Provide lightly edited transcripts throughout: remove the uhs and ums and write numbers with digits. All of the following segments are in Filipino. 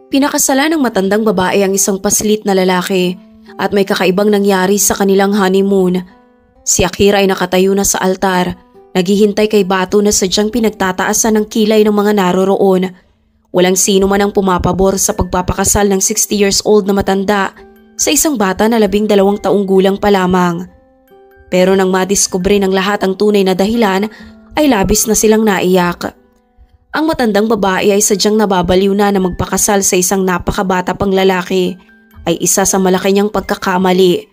Pinakasalan ng matandang babae ang isang paslit na lalaki at may kakaibang nangyari sa kanilang honeymoon. Si Akira ay nakatayo na sa altar, naghihintay kay Batu na sadyang pinagtataasan ng kilay ng mga naroroon. Walang sino man ang pumapabor sa pagpapakasal ng 60 years old na matanda sa isang bata na 12 taong gulang pa lamang. Pero nang madiskubre ng lahat ang tunay na dahilan ay labis na silang naiyak. Ang matandang babae ay sadyang nababaliw na magpakasal sa isang napakabata pang lalaki ay isa sa malaki niyang pagkakamali.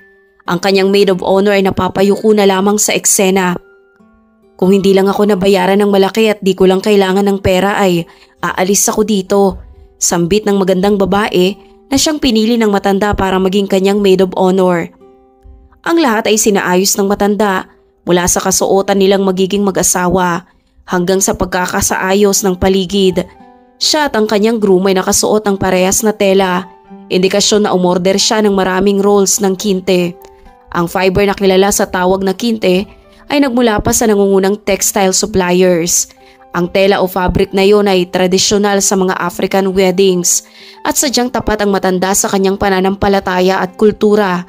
Ang kanyang maid of honor ay napapayuko na lamang sa eksena. Kung hindi lang ako nabayaran ng malaki at di ko lang kailangan ng pera ay aalis ako dito. Sambit ng magandang babae na siyang pinili ng matanda para maging kanyang maid of honor. Ang lahat ay sinaayos ng matanda mula sa kasuotan nilang magiging mag-asawa hanggang sa pagkakasaayos ng paligid. Siya at ang kanyang groom ay nakasuot ng parehas na tela, indikasyon na umorder siya ng maraming rolls ng kinte. Ang fiber na kilala sa tawag na kinte ay nagmula pa sa nangungunang textile suppliers. Ang tela o fabric na iyon ay tradisyonal sa mga African weddings at sadyang tapat ang matanda sa kanyang pananampalataya at kultura.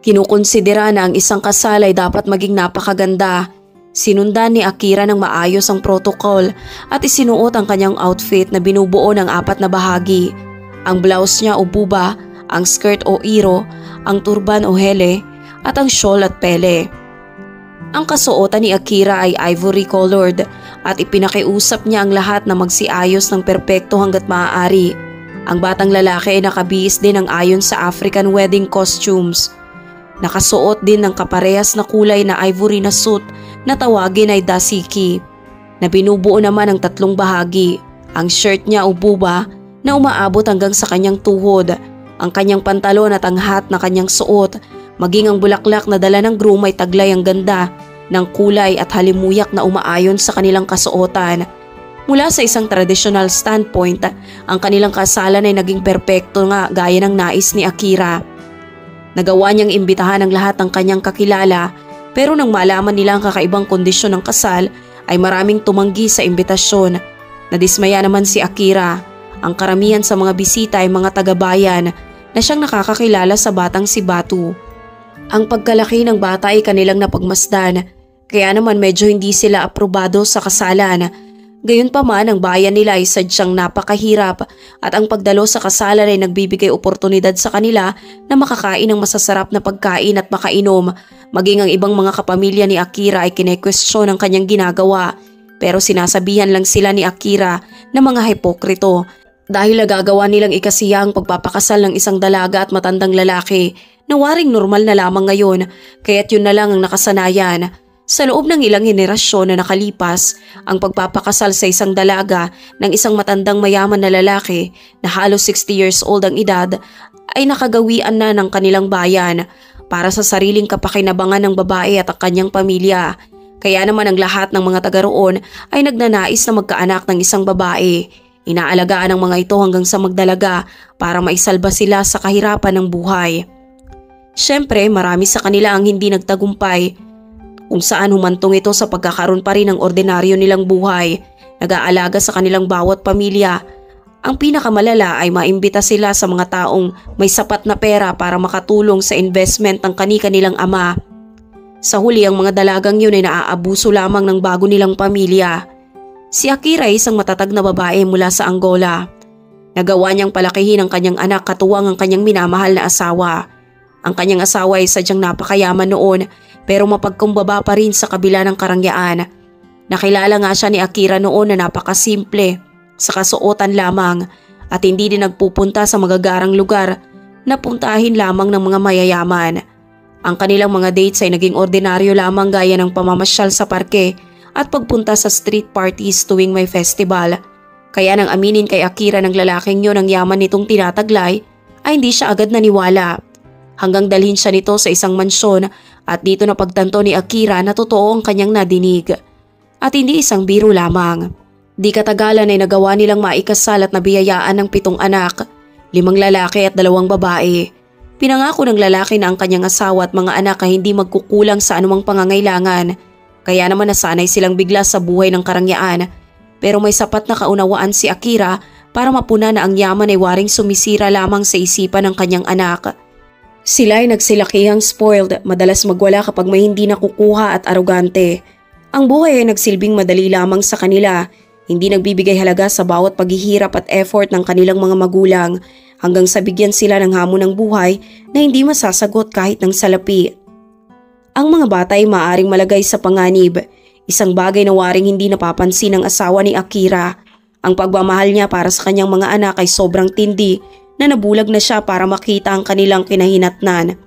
Kinukonsidera na ang isang kasal ay dapat maging napakaganda. Sinundan ni Akira ng maayos ang protocol at isinuot ang kanyang outfit na binubuo ng 4 na bahagi. Ang blouse niya o buba, ang skirt o iro, ang turban o hele, at ang shawl at pele. Ang kasuotan ni Akira ay ivory colored at ipinakiusap niya ang lahat na magsiayos ng perpekto hanggat maaari. Ang batang lalaki ay nakabihis din ng ayon sa African wedding costumes. Nakasuot din ng kaparehas na kulay na ivory na suit na tawagin ay dasiki, na binubuo naman ng 3 bahagi. Ang shirt niya o buba na umaabot hanggang sa kanyang tuhod, ang kanyang pantalon at ang hat na kanyang suot, maging ang bulaklak na dala ng groom ay taglay ang ganda ng kulay at halimuyak na umaayon sa kanilang kasuotan. Mula sa isang traditional standpoint, ang kanilang kasalan ay naging perpekto nga gaya ng nais ni Akira. Nagawa niyang imbitahan ang lahat ng kanyang kakilala, pero nang malaman nila ang kakaibang kondisyon ng kasal ay maraming tumanggi sa imbitasyon. Nadismaya naman si Akira. Ang karamihan sa mga bisita ay mga taga-bayan na siyang nakakakilala sa batang si Batu. Ang pagkalaki ng bata ay kanilang napagmasdan, kaya naman medyo hindi sila aprobado sa kasalan. Gayunpaman, ang bayan nila ay sadyang napakahirap at ang pagdalo sa kasalan ay nagbibigay oportunidad sa kanila na makakain ng masasarap na pagkain at makainom. Maging ang ibang mga kapamilya ni Akira ay kinekwestiyon ang kanyang ginagawa, pero sinasabihan lang sila ni Akira na mga hipokrito dahil nagagawa nilang ikasiya ang pagpapakasal ng isang dalaga at matandang lalaki na waring normal na lamang ngayon, kaya't yun na lang ang nakasanayan. Sa loob ng ilang henerasyon na nakalipas, ang pagpapakasal sa isang dalaga ng isang matandang mayaman na lalaki na halos 60 years old ang edad ay nakagawian na ng kanilang bayan para sa sariling kapakinabangan ng babae at ang kanyang pamilya. Kaya naman ang lahat ng mga taga roon ay nagnanais na magkaanak ng isang babae. Inaalagaan ang mga ito hanggang sa magdalaga para maisalba sila sa kahirapan ng buhay. Siyempre, marami sa kanila ang hindi nagtagumpay, kung saan humantong ito sa pagkakaroon pa rin ng ordinaryo nilang buhay, nag-aalaga sa kanilang bawat pamilya. Ang pinakamalala ay maimbita sila sa mga taong may sapat na pera para makatulong sa investment ng kani-kanilang ama. Sa huli, ang mga dalagang yun ay naaabuso lamang ng bago nilang pamilya. Si Akira ay isang matatag na babae mula sa Angola. Nagawa niyang palakihin ang kanyang anak katuwang ang kanyang minamahal na asawa. Ang kanyang asawa ay sadyang napakayaman noon, pero mapagkumbaba pa rin sa kabila ng karangyaan. Nakilala nga siya ni Akira noon na napakasimple, sa kasuotan lamang at hindi din nagpupunta sa magagarang lugar na puntahin lamang ng mga mayayaman. Ang kanilang mga dates ay naging ordinaryo lamang gaya ng pamamasyal sa parke at pagpunta sa street parties tuwing may festival. Kaya nang aminin kay Akira ng lalaking yun ang yaman nitong tinataglay, ay hindi siya agad naniwala. Hanggang dalhin siya nito sa isang mansyon at dito napagtanto ni Akira na totoo ang kanyang nadinig. At hindi isang biro lamang. Di katagalan ay nagawa nilang maikasal at nabiyayaan ng 7 anak, 5 lalaki at 2 babae. Pinangako ng lalaki na ang kanyang asawa at mga anak ay hindi magkukulang sa anumang pangangailangan. Kaya naman nasanay silang bigla sa buhay ng karangyaan. Pero may sapat na kaunawaan si Akira para mapuna na ang yaman ay waring sumisira lamang sa isipan ng kanyang anak. Sila ay nagsilakihang spoiled, madalas magwala kapag may hindi nakukuha at arogante. Ang buhay ay nagsilbing madali lamang sa kanila, hindi nagbibigay halaga sa bawat paghihirap at effort ng kanilang mga magulang hanggang sa bigyan sila ng hamon ng buhay na hindi masasagot kahit ng salapi. Ang mga bata ay maaaring malagay sa panganib, isang bagay na waring hindi napapansin ng asawa ni Akira. Ang pagmamahal niya para sa kanyang mga anak ay sobrang tindi na nabulag na siya para makita ang kanilang kinahinatnan.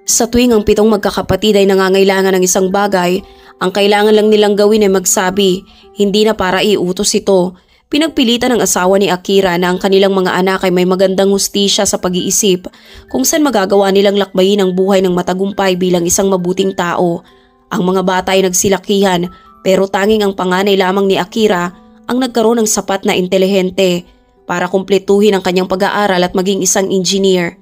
Sa tuwing ang 7 magkakapatid ay nangangailangan ng isang bagay, ang kailangan lang nilang gawin ay magsabi, hindi na para iutos ito. Pinagpilitan ng asawa ni Akira na ang kanilang mga anak ay may magandang hustisya sa pag-iisip kung saan magagawa nilang lakbayin ang buhay ng matagumpay bilang isang mabuting tao. Ang mga bata ay nagsilakihan pero tanging ang panganay lamang ni Akira ang nagkaroon ng sapat na intelihente para kumpletuhin ang kanyang pag-aaral at maging isang engineer.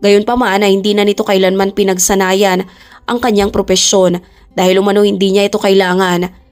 Gayunpaman ay hindi na nito kailanman pinagsanayan ang kanyang propesyon dahil umano hindi niya ito kailangan.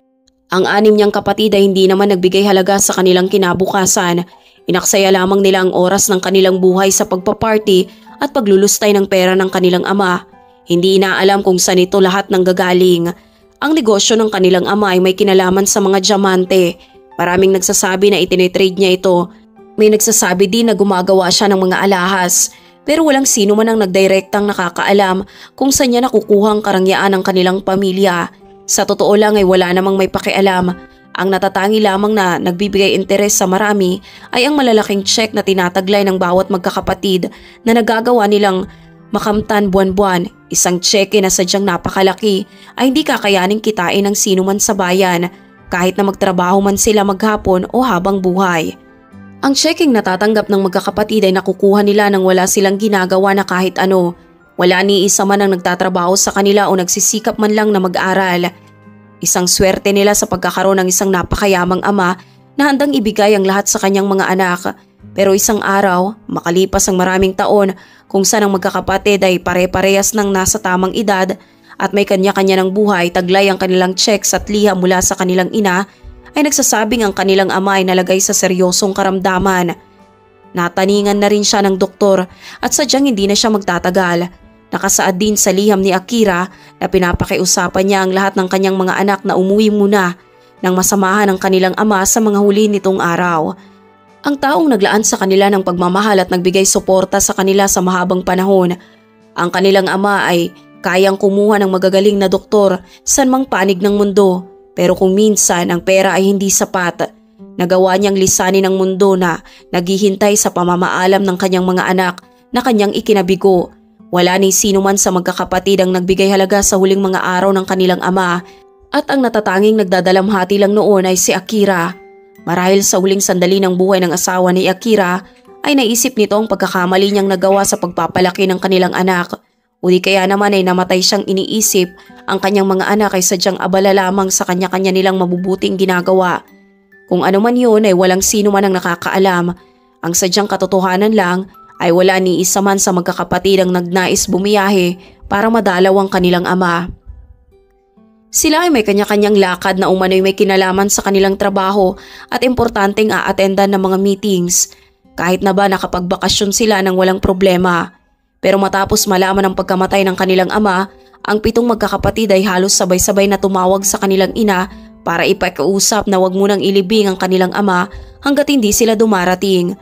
Ang 6 niyang kapatid ay hindi naman nagbigay halaga sa kanilang kinabukasan. Inaksaya lamang nila ang oras ng kanilang buhay sa pagpaparty at paglulustay ng pera ng kanilang ama. Hindi inaalam kung saan ito lahat nanggagaling. Ang negosyo ng kanilang ama ay may kinalaman sa mga diamante. Maraming nagsasabi na itinitrade niya ito. May nagsasabi din na gumagawa siya ng mga alahas. Pero walang sino man ang nagdirektang nakakaalam kung saan niya nakukuha ang karangyaan ng kanilang pamilya. Sa totoo lang ay wala namang may pakialam. Ang natatangi lamang na nagbibigay interes sa marami ay ang malalaking check na tinataglay ng bawat magkakapatid na nagagawa nilang makamtan buwan-buwan. Isang cheque na sadyang napakalaki ay hindi kakayaning kitain ng sino man sa bayan kahit na magtrabaho man sila maghapon o habang buhay. Ang checking natatanggap ng magkakapatid ay nakukuha nila nang wala silang ginagawa na kahit ano. Wala ni isa man ang nagtatrabaho sa kanila o nagsisikap man lang na mag-aral. Isang swerte nila sa pagkakaroon ng isang napakayamang ama na handang ibigay ang lahat sa kanyang mga anak. Pero isang araw, makalipas ang maraming taon kung saan ang magkakapatid ay pare-parehas ng nasa tamang edad at may kanya-kanya ng buhay, taglay ang kanilang checks at liha mula sa kanilang ina, ay nagsasabing ang kanilang ama ay nalagay sa seryosong karamdaman. Nataningan na rin siya ng doktor at sadyang hindi na siya magtatagal. Nakasaad din sa liham ni Akira na pinapakiusapan niya ang lahat ng kanyang mga anak na umuwi muna nang masamahan ang kanilang ama sa mga huli nitong araw. Ang taong naglaan sa kanila ng pagmamahal at nagbigay suporta sa kanila sa mahabang panahon. Ang kanilang ama ay kayang kumuha ng magagaling na doktor sa mang panig ng mundo. Pero kung minsan ang pera ay hindi sapat, nagawa niyang lisanin ang mundo na naghihintay sa pamamaalam ng kanyang mga anak na kanyang ikinabigo. Wala ni sino man sa magkakapatid ang nagbigay halaga sa huling mga araw ng kanilang ama at ang natatanging nagdadalamhati lang noon ay si Akira. Marahil sa huling sandali ng buhay ng asawa ni Akira ay naisip nito ang pagkakamali niyang nagawa sa pagpapalaki ng kanilang anak. O di kaya naman ay namatay siyang iniisip ang kanyang mga anak ay sadyang abala lamang sa kanya-kanya nilang mabubuting ginagawa. Kung ano man yun ay walang sino man ang nakakaalam. Ang sadyang katotohanan lang ay wala ni isa man sa magkakapatid ang nagnais bumiyahe para madalaw ang kanilang ama. Sila ay may kanya-kanyang lakad na umano'y may kinalaman sa kanilang trabaho at importanteng aatendan ng mga meetings. Kahit na ba nakapagbakasyon sila nang walang problema. Pero matapos malaman ang pagkamatay ng kanilang ama, ang 7 magkakapatid ay halos sabay-sabay na tumawag sa kanilang ina para ipakiusap na wag munang ilibing ang kanilang ama hanggat hindi sila dumarating.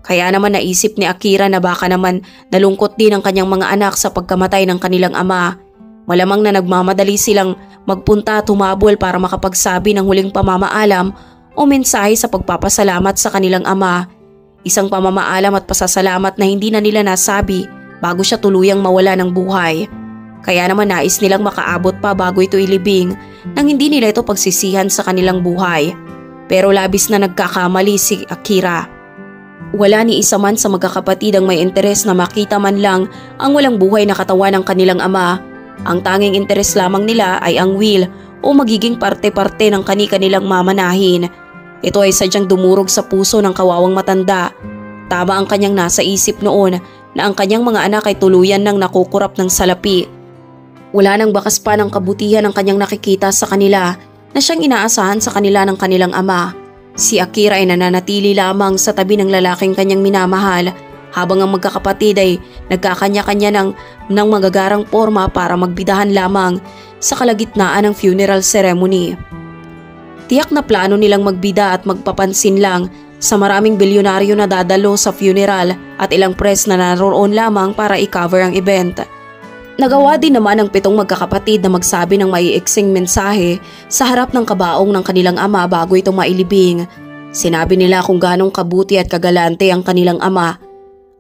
Kaya naman naisip ni Akira na baka naman nalungkot din ang kanyang mga anak sa pagkamatay ng kanilang ama. Malamang na nagmamadali silang magpunta at humabol para makapagsabi ng huling pamamaalam o mensahe sa pagpapasalamat sa kanilang ama. Isang pamamaalam at pasasalamat na hindi na nila nasabi bago siya tuluyang mawala ng buhay. Kaya naman nais nilang makaabot pa bago ito ilibing nang hindi nila ito pagsisihan sa kanilang buhay. Pero labis na nagkakamali si Akira. Wala ni isa man sa magkakapatid ang may interes na makita man lang ang walang buhay na katawan ng kanilang ama. Ang tanging interes lamang nila ay ang will o magiging parte-parte ng kani-kanilang mamanahin. Ito ay sadyang dumurog sa puso ng kawawang matanda. Tama ang kanyang nasa isip noon na ang kanyang mga anak ay tuluyan ng nakukurap ng salapi. Wala nang bakas pa ng kabutihan ang kanyang nakikita sa kanila na siyang inaasahan sa kanila ng kanilang ama. Si Akira ay nananatili lamang sa tabi ng lalaking kanyang minamahal habang ang magkakapatid ay nagkakanya-kanya ng magagarang porma para magbidahan lamang sa kalagitnaan ng funeral ceremony. Tiyak na plano nilang magbida at magpapansin lang sa maraming bilyonaryo na dadalo sa funeral at ilang press na naroon lamang para i-cover ang event. Nagawa din naman ng 7 magkakapatid na magsabi ng maiiksing mensahe sa harap ng kabaong ng kanilang ama bago ito mailibing. Sinabi nila kung ganong kabuti at kagalante ang kanilang ama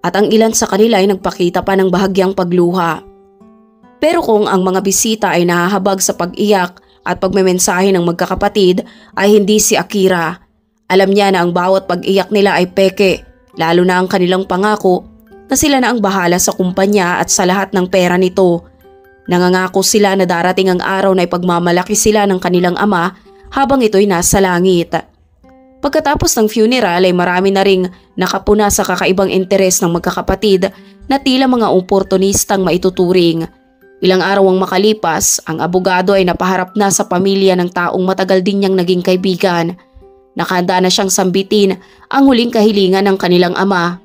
at ang ilan sa kanila ay nagpakita pa ng bahagyang pagluha. Pero kung ang mga bisita ay nahahabag sa pag-iyak at pagmemensahe ng magkakapatid ay hindi si Akira, alam niya na ang bawat pag-iyak nila ay peke, lalo na ang kanilang pangako na sila na ang bahala sa kumpanya at sa lahat ng pera nito. Nangangako sila na darating ang araw na ipagmamalaki sila ng kanilang ama habang ito'y nasa langit. Pagkatapos ng funeral ay marami na ring nakapuna sa kakaibang interes ng magkakapatid na tila mga oportunistang maituturing. Ilang araw ang makalipas, ang abogado ay napaharap na sa pamilya ng taong matagal din niyang naging kaibigan. Nakahanda na siyang sambitin ang huling kahilingan ng kanilang ama.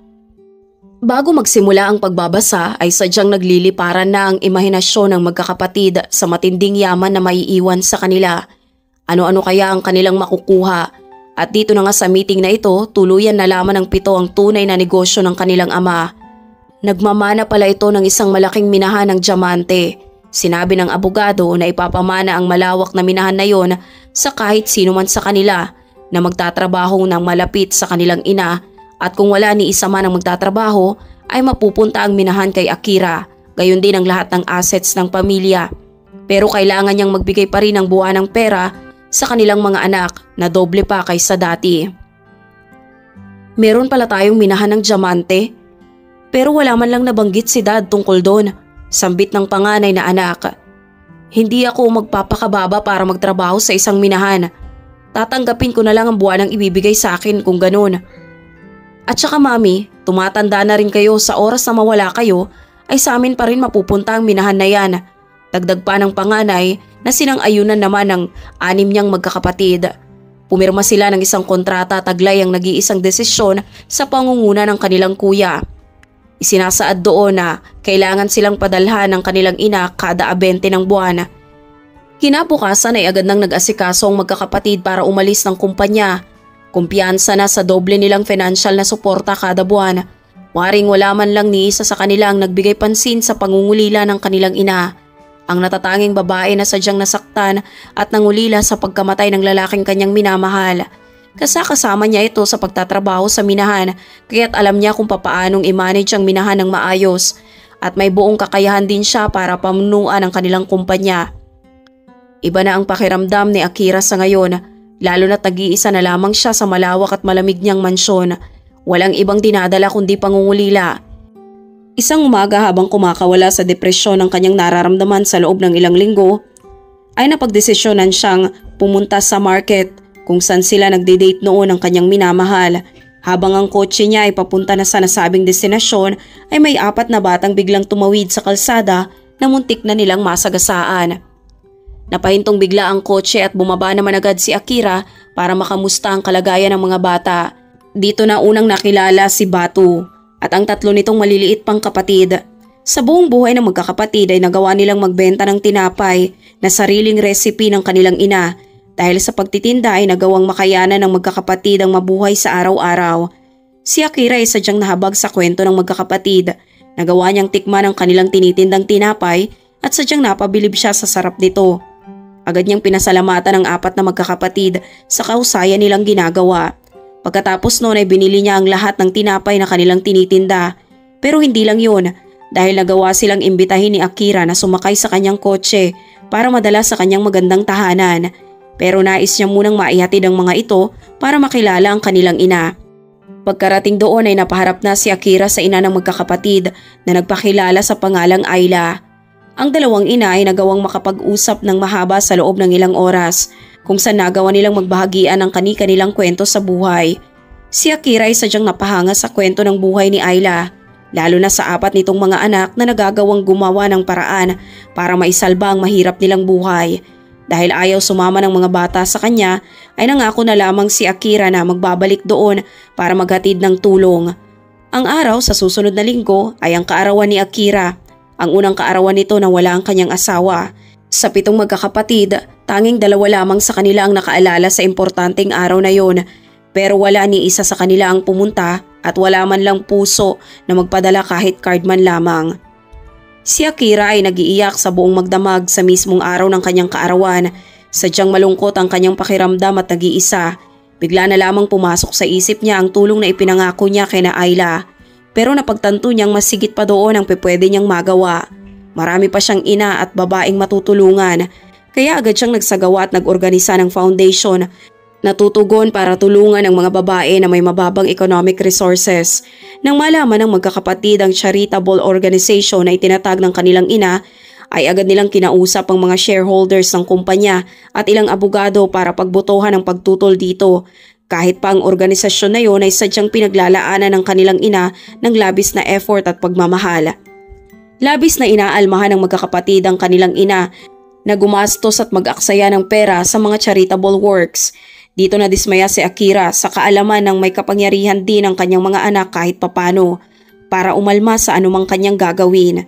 Bago magsimula ang pagbabasa ay sadyang nagliliparan na ang imahinasyon ng magkakapatid sa matinding yaman na maiiwan sa kanila. Ano-ano kaya ang kanilang makukuha? At dito na nga sa meeting na ito, tuluyan nalaman ng 7 ang tunay na negosyo ng kanilang ama. Nagmamana pala ito ng isang malaking minahan ng diamante. Sinabi ng abogado na ipapamana ang malawak na minahan na yon sa kahit sino man sa kanila na magtatrabaho ng malapit sa kanilang ina. At kung wala ni isa man ang magtatrabaho ay mapupunta ang minahan kay Akira, gayon din ang lahat ng assets ng pamilya. Pero kailangan niyang magbigay pa rin ng buwan ng pera sa kanilang mga anak na doble pa kaysa dati. Meron pala tayong minahan ng diamante, pero wala man lang nabanggit si Dad tungkol doon, sambit ng panganay na anak. Hindi ako magpapakababa para magtrabaho sa isang minahan. Tatanggapin ko na lang ang buwan ng ibibigay sa akin kung ganun. At saka mami, tumatanda na rin kayo, sa oras na mawala kayo ay sa amin pa rin mapupunta ang minahan na yan. Dagdag pa ng panganay na sinang-ayunan naman ng 6 niyang magkakapatid. Pumirma sila ng isang kontrata taglay ang nag-iisang desisyon sa pangunguna ng kanilang kuya. Isinasaad doon na kailangan silang padalhan ng kanilang ina kada 20 ng buwan. Kinabukasan ay agad nang nag-asikaso ang magkakapatid para umalis ng kumpanya. Kumpiyansa na sa doble nilang financial na suporta kada buwan. Waring wala man lang ni isa sa kanila ang nagbigay pansin sa pangungulila ng kanilang ina. Ang natatanging babae na sadyang nasaktan at nangulila sa pagkamatay ng lalaking kanyang minamahal. Kasama niya ito sa pagtatrabaho sa minahan, kaya't alam niya kung papaanong i-manage ang minahan ng maayos at may buong kakayahan din siya para pamunuan ang kanilang kumpanya. Iba na ang pakiramdam ni Akira sa ngayon. Lalo na't nag-iisa na lamang siya sa malawak at malamig niyang mansyon. Walang ibang dinadala kundi pangungulila. Isang umaga habang kumakawala sa depresyon ng kanyang nararamdaman sa loob ng ilang linggo, ay napagdesisyonan siyang pumunta sa market kung saan sila nagde-date noon ng kanyang minamahal. Habang ang kotse niya ay papunta na sa nasabing destinasyon ay may 4 na batang biglang tumawid sa kalsada na muntik na nilang masagasaan. Napahintong bigla ang kotse at bumaba naman agad si Akira para makamusta ang kalagayan ng mga bata. Dito na unang nakilala si Batu at ang 3 nitong maliliit pang kapatid. Sa buong buhay ng magkakapatid ay nagawa nilang magbenta ng tinapay na sariling recipe ng kanilang ina. Dahil sa pagtitinda ay nagawang makayanan ng magkakapatid ang mabuhay sa araw-araw. Si Akira ay sadyang nahabag sa kwento ng magkakapatid. Nagawa niyang tikman ang kanilang tinitindang tinapay at sadyang napabilib siya sa sarap nito. Agad niyang pinasalamatan ang 4 na magkakapatid sa kahusayan nilang ginagawa. Pagkatapos noon ay binili niya ang lahat ng tinapay na kanilang tinitinda. Pero hindi lang yun, dahil nagawa silang imbitahin ni Akira na sumakay sa kanyang kotse para madala sa kanyang magandang tahanan. Pero nais niya munang maihatid ang mga ito para makilala ang kanilang ina. Pagkarating doon ay napaharap na si Akira sa ina ng magkakapatid na nagpakilala sa pangalang Ayla. Ang dalawang ina ay nagawang makapag-usap ng mahaba sa loob ng ilang oras kung saan nagawa nilang magbahagian ng kani-kanilang kwento sa buhay. Si Akira ay sadyang napahanga sa kwento ng buhay ni Ayla, lalo na sa 4 nitong mga anak na nagagawang gumawa ng paraan para maisalba ang mahirap nilang buhay. Dahil ayaw sumama ng mga bata sa kanya ay nangako na lamang si Akira na magbabalik doon para maghatid ng tulong. Ang araw sa susunod na linggo ay ang kaarawan ni Akira. Ang unang kaarawan nito na wala ang kanyang asawa. Sa 7 magkakapatid, tanging 2 lamang sa kanila ang nakaalala sa importanteng araw na yon. Pero wala ni isa sa kanila ang pumunta at wala man lang puso na magpadala kahit card man lamang. Si Akira ay nag-iiyak sa buong magdamag sa mismong araw ng kanyang kaarawan. Sadyang malungkot ang kanyang pakiramdam at nag-iisa. Bigla na lamang pumasok sa isip niya ang tulong na ipinangako niya kay na Ayla. Pero napagtanto niyang mas sigit pa doon ang pwede niyang magawa. Marami pa siyang ina at babaeng matutulungan. Kaya agad siyang nagsagawa at nag-organisa ng foundation na tutugon para tulungan ang mga babae na may mababang economic resources. Nang malaman ng magkakapatid ang charitable organization na itinatag ng kanilang ina, ay agad nilang kinausap ang mga shareholders ng kumpanya at ilang abogado para pagbotohan ang pagtutol dito. Kahit pa ang organisasyon na yon ay sadyang pinaglalaanan ng kanilang ina ng labis na effort at pagmamahal. Labis na inaalmahan ng magkakapatid ang kanilang ina na gumastos at mag-aksaya ng pera sa mga charitable works. Dito na dismaya si Akira sa kaalaman ng may kapangyarihan din ang kanyang mga anak kahit papano para umalma sa anumang kanyang gagawin.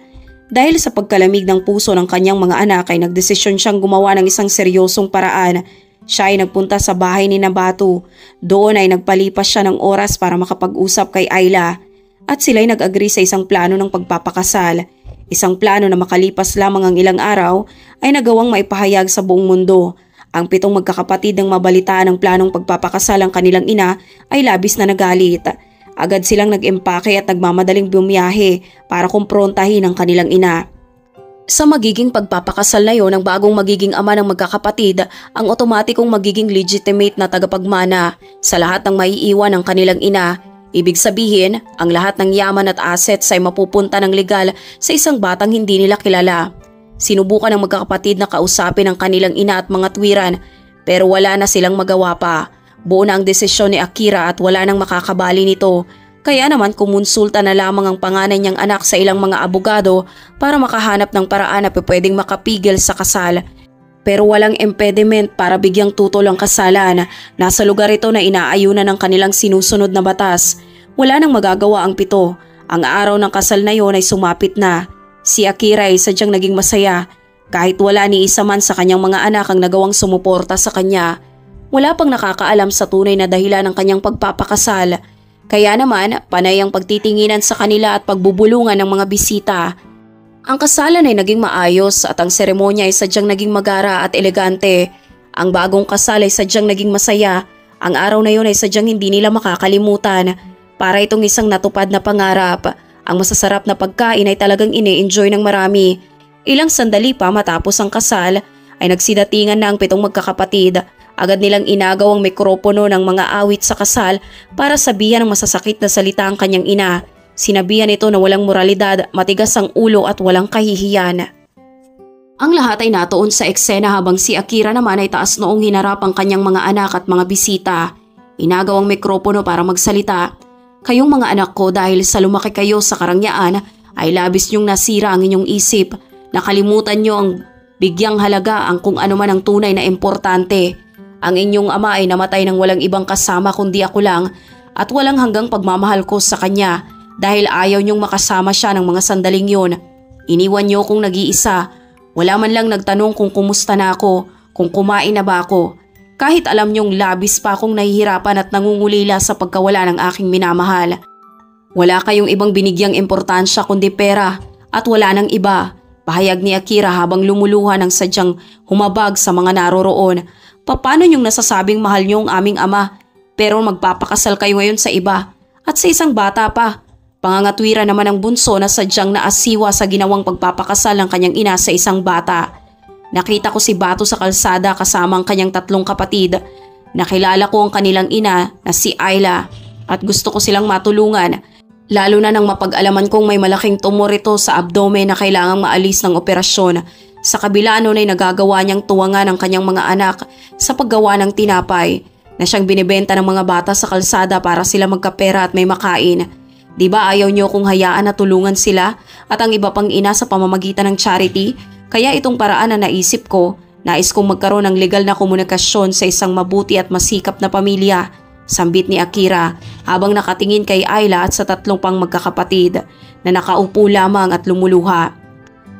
Dahil sa pagkalamig ng puso ng kanyang mga anak ay nagdesisyon siyang gumawa ng isang seryosong paraan. Siya ay nagpunta sa bahay ni Batu. Doon ay nagpalipas siya ng oras para makapag-usap kay Ayla at sila'y nag-agree sa isang plano ng pagpapakasal. Isang plano na makalipas lamang ang ilang araw ay nagawang maipahayag sa buong mundo. Ang 7 magkakapatid ng mabalitaan ng planong pagpapakasal ang kanilang ina ay labis na nagalit. Agad silang nag-empake at nagmamadaling bumiyahe para kumprontahin ang kanilang ina. Sa magiging pagpapakasal na yon ng bagong magiging ama ng magkakapatid, ang otomatikong magiging legitimate na tagapagmana sa lahat ng maiiwan ng kanilang ina. Ibig sabihin, ang lahat ng yaman at assets ay mapupunta ng legal sa isang batang hindi nila kilala. Sinubukan ng magkakapatid na kausapin ang kanilang ina at mga tuwiran pero wala na silang magawa pa. Buo na ang desisyon ni Akira at wala nang makakabali nito. Kaya naman kumonsulta na lamang ang panganay niyang anak sa ilang mga abogado para makahanap ng paraan na pwedeng makapigil sa kasal. Pero walang impediment para bigyang tutol ang kasalan. Nasa lugar ito na inaayunan ng kanilang sinusunod na batas. Wala nang magagawa ang 7. Ang araw ng kasal na yon ay sumapit na. Si Akira ay sadyang naging masaya kahit wala ni isa man sa kanyang mga anak ang nagawang sumuporta sa kanya. Wala pang nakakaalam sa tunay na dahilan ng kanyang pagpapakasal. Kaya naman, panay ang pagtitinginan sa kanila at pagbubulungan ng mga bisita. Ang kasalan ay naging maayos at ang seremonya ay sadyang naging magara at elegante. Ang bagong kasal ay sadyang naging masaya. Ang araw na yun ay sadyang hindi nila makakalimutan. Para itong isang natupad na pangarap. Ang masasarap na pagkain ay talagang ine-enjoy ng marami. Ilang sandali pa matapos ang kasal ay nagsidatingan na ang 7 magkakapatid. Agad nilang inagaw ang mikropono ng mga awit sa kasal para sabihan ng masasakit na salita ang kanyang ina. Sinabihan ito na walang moralidad, matigas ang ulo at walang kahihiyan. Ang lahat ay natuon sa eksena habang si Akira naman ay taas noong hinarap ang kanyang mga anak at mga bisita. Inagaw ang mikropono para magsalita. Kayong mga anak ko, dahil sa lumaki kayo sa karangyaan ay labis niyong nasira ang inyong isip. Nakalimutan niyo ang bigyang halaga ang kung ano man ang tunay na importante. Ang inyong ama ay namatay ng walang ibang kasama kundi ako lang at walang hanggang pagmamahal ko sa kanya dahil ayaw niyong makasama siya ng mga sandaling yun. Iniwan niyo kong nag-iisa. Wala man lang nagtanong kung kumusta na ako, kung kumain na ba ako. Kahit alam niyong labis pa akong nahihirapan at nangungulila sa pagkawala ng aking minamahal. Wala kayong ibang binigyang importansya kundi pera at wala nang iba. Pahayag ni Akira habang lumuluha ng sadyang humabag sa mga naroroon. Paano niyong nasasabing mahal niyo ang aming ama pero magpapakasal kayo ngayon sa iba at sa isang bata pa? Pangangatwira naman ang bunso na sadyang naasiwa sa ginawang pagpapakasal ng kanyang ina sa isang bata. Nakita ko si Batu sa kalsada kasama ang kanyang 3 kapatid. Nakilala ko ang kanilang ina na si Ayla at gusto ko silang matulungan. Lalo na nang mapag-alaman kong may malaking tumor ito sa abdomen na kailangang maalis ng operasyon. Sa kabila nun ay nagagawa niyang tuwangan ang kanyang mga anak sa paggawa ng tinapay na siyang binibenta ng mga bata sa kalsada para sila magkapera at may makain. Di ba ayaw niyo kung hayaan na tulungan sila at ang iba pang ina sa pamamagitan ng charity? Kaya itong paraan na naisip ko Nais kong magkaroon ng legal na komunikasyon sa isang mabuti at masikap na pamilya, sambit ni Akira habang nakatingin kay Ayla at sa tatlong pang magkakapatid na nakaupo lamang at lumuluha.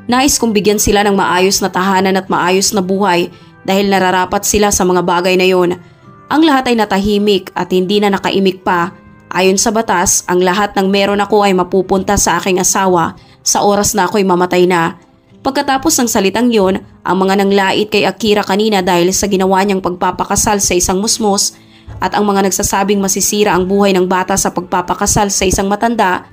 Nais kong bigyan sila ng maayos na tahanan at maayos na buhay dahil nararapat sila sa mga bagay na yon. Ang lahat ay natahimik at hindi na nakaimik pa. Ayon sa batas, ang lahat ng meron ako ay mapupunta sa aking asawa sa oras na ako'y mamatay na. Pagkatapos ng salitang yon, ang mga nanglait kay Akira kanina dahil sa ginawa niyang pagpapakasal sa isang musmos at ang mga nagsasabing masisira ang buhay ng bata sa pagpapakasal sa isang matanda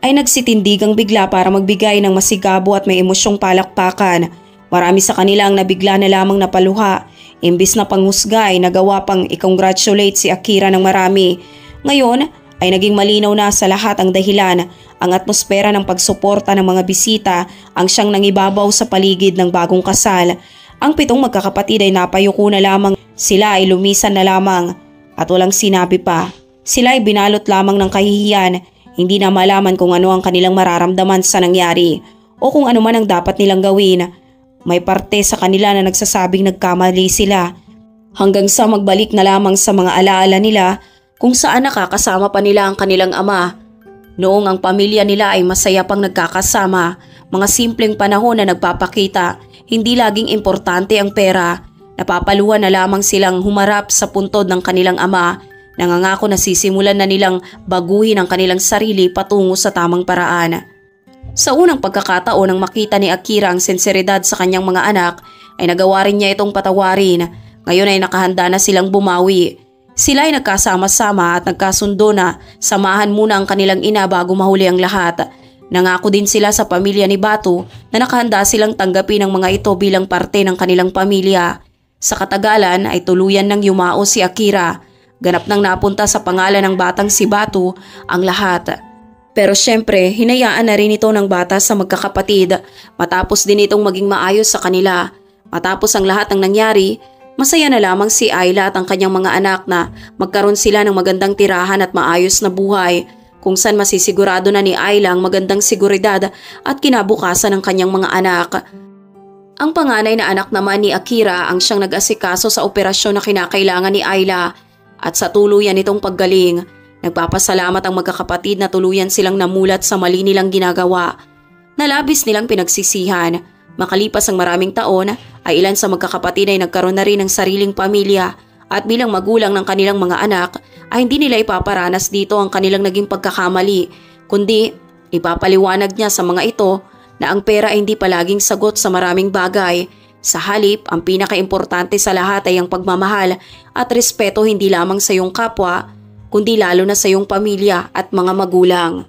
ay nagsitindigang bigla para magbigay ng masigabo at may emosyong palakpakan. Marami sa kanila ang nabigla na lamang napaluha. Imbis na panghusga ay nagawa pang i-congratulate si Akira ng marami. Ngayon ay naging malinaw na sa lahat ang dahilan. Ang atmosfera ng pagsuporta ng mga bisita ang siyang nangibabaw sa paligid ng bagong kasal. Ang 7 magkakapatid ay napayuko na lamang. Sila ay lumisan na lamang at walang sinabi pa. Sila ay binalot lamang ng kahihiyan. Hindi na malaman kung ano ang kanilang mararamdaman sa nangyari o kung ano man ang dapat nilang gawin. May parte sa kanila na nagsasabing nagkamali sila hanggang sa magbalik na lamang sa mga alaala nila kung saan nakakasama pa nila ang kanilang ama. Noong ang pamilya nila ay masaya pang nagkakasama, mga simpleng panahon na nagpapakita, hindi laging importante ang pera. Napapaluhan na lamang silang humarap sa puntod ng kanilang ama. Nangangako na sisimulan na nilang baguhin ang kanilang sarili patungo sa tamang paraan. Sa unang pagkakataon nang makita ni Akira ang sinseridad sa kanyang mga anak, ay nagawa rin niya itong patawarin. Ngayon ay nakahanda na silang bumawi. Sila ay nagkasama-sama at nagkasundo na samahan muna ang kanilang ina bago mahuli ang lahat. Nangako din sila sa pamilya ni Batu na nakahanda silang tanggapin ang mga ito bilang parte ng kanilang pamilya. Sa katagalan ay tuluyan ng yumao si Akira. Ganap nang napunta sa pangalan ng batang si Batu ang lahat. Pero syempre, hinayaan na rin ito ng bata sa magkakapatid matapos din itong maging maayos sa kanila. Matapos ang lahat ng nangyari, masaya na lamang si Ayla at ang kanyang mga anak na magkaroon sila ng magandang tirahan at maayos na buhay kung saan masisigurado na ni Ayla ang magandang seguridad at kinabukasan ng kanyang mga anak. Ang panganay na anak naman ni Akira ang siyang nag-asikaso sa operasyon na kinakailangan ni Ayla at sa tuluyan nitong paggaling. Nagpapasalamat ang magkakapatid na tuluyan silang namulat sa mali nilang ginagawa. Nalabis nilang pinagsisihan. Makalipas ang maraming taon ay ilan sa magkakapatid ay nagkaroon na rin ng sariling pamilya at bilang magulang ng kanilang mga anak ay hindi nila ipaparanas dito ang kanilang naging pagkakamali, kundi ipapaliwanag niya sa mga ito na ang pera ay hindi palaging sagot sa maraming bagay. Sa halip, ang pinakaimportante sa lahat ay ang pagmamahal at respeto hindi lamang sa iyong kapwa, kundi lalo na sa iyong pamilya at mga magulang.